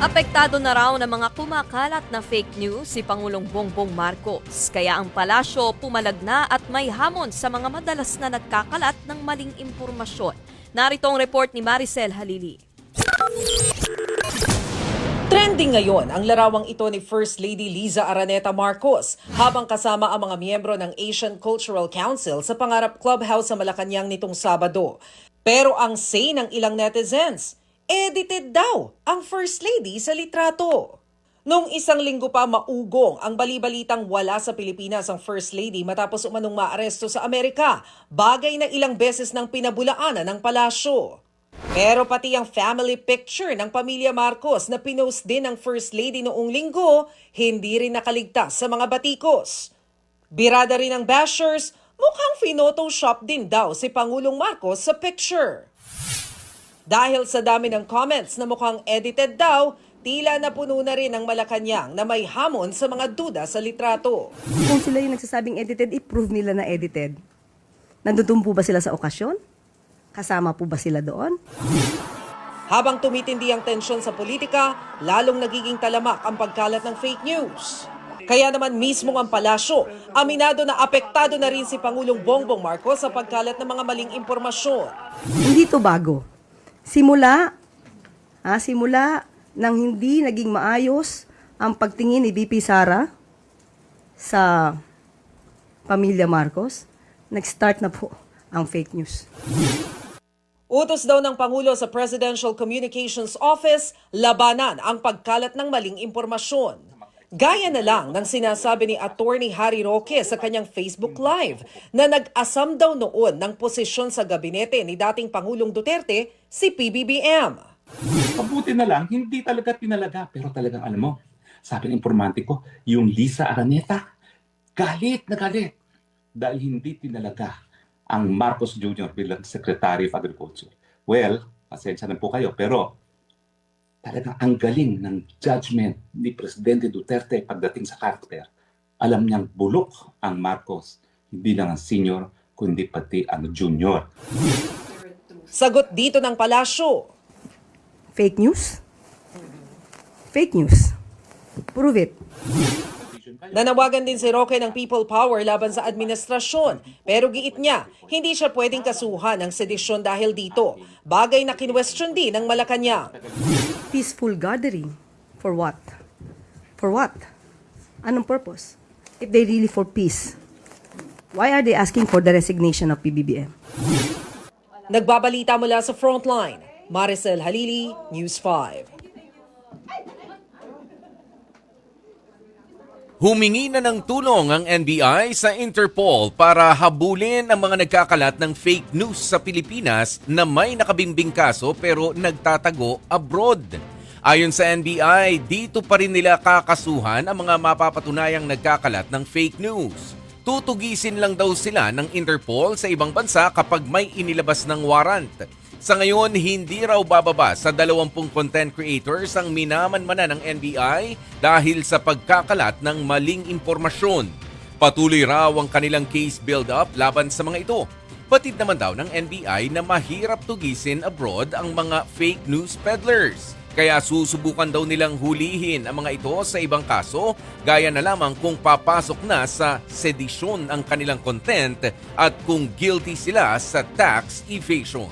Apektado na raw ng mga kumakalat na fake news si Pangulong Bongbong Marcos. Kaya ang palasyo pumalag na at may hamon sa mga madalas na nagkakalat ng maling impormasyon. Narito ang report ni Maricel Halili. Trending ngayon ang larawang ito ni First Lady Liza Araneta Marcos habang kasama ang mga miyembro ng Asian Cultural Council sa Pangarap Clubhouse sa Malacanang nitong Sabado. Pero ang say ng ilang netizens, edited daw ang First Lady sa litrato. Nung isang linggo pa maugong ang balibalitang wala sa Pilipinas ang First Lady matapos umanong maaresto sa Amerika, bagay na ilang beses ng pinabulaanan ng palasyo. Pero pati ang family picture ng pamilya Marcos na pinost din ng First Lady noong linggo, hindi rin nakaligtas sa mga batikos. Birada rin ng bashers, mukhang phinotoshop din daw si Pangulong Marcos sa picture. Dahil sa dami ng comments na mukhang edited daw, tila napuno na rin ang Malacanang na may hamon sa mga duda sa litrato. Kung sila yung nagsasabing edited, i-prove nila na edited. Nandun po ba sila sa okasyon? Kasama po ba sila doon? Habang tumitindi ang tensyon sa politika, lalong nagiging talamak ang pagkalat ng fake news. Kaya naman mismo ang palasyo, aminado na apektado na rin si Pangulong Bongbong Marcos sa pagkalat ng mga maling impormasyon. Hindi to bago. Simula nang hindi naging maayos ang pagtingin ni VP Sara sa pamilya Marcos, nag-start na po ang fake news. Utos daw ng Pangulo sa Presidential Communications Office, labanan ang pagkalat ng maling impormasyon. Gaya na lang ng sinasabi ni Attorney Harry Roque sa kanyang Facebook Live na nag-asam daw noon ng posisyon sa gabinete ni dating Pangulong Duterte, si PBBM. Mabuti na lang, hindi talaga tinalaga. Pero talagang alam mo, sabi ng informante ko, yung Liza Araneta, galit na galit. Dahil hindi tinalaga ang Marcos Jr. bilang Secretary of Agriculture. Well, pasensya na po kayo, pero talagang ang galing ng judgment ni Presidente Duterte pagdating sa character. Alam niyang bulok ang Marcos, hindi lang ang senior, kundi pati ang junior. Sagot dito ng palasyo. Fake news? Fake news. Prove it. Nanawagan din si Roque ng people power laban sa administrasyon. Pero giit niya, hindi siya pwedeng kasuhan ng sedisyon dahil dito. Bagay na kinwestiyon din ng Malacanang. Peaceful gathering. For what? For what? Anong purpose? If they really for peace, why are they asking for the resignation of PBBM? Nagbabalita mula sa Frontline, Maricel Halili, News 5. Humingi na ng tulong ang NBI sa Interpol para habulin ang mga nagkakalat ng fake news sa Pilipinas na may nakabimbing kaso pero nagtatago abroad. Ayon sa NBI, dito pa rin nila kakasuhan ang mga mapapatunayang nagkakalat ng fake news. Tutugisin lang daw sila ng Interpol sa ibang bansa kapag may inilabas ng warrant. Sa ngayon, hindi raw bababa sa 20 content creators ang minamanmana ng NBI dahil sa pagkakalat ng maling impormasyon. Patuloy raw ang kanilang case build-up laban sa mga ito. Batid naman daw ng NBI na mahirap tugisin abroad ang mga fake news peddlers. Kaya susubukan daw nilang hulihin ang mga ito sa ibang kaso, gaya na lamang kung papasok na sa sedisyon ang kanilang content at kung guilty sila sa tax evasion.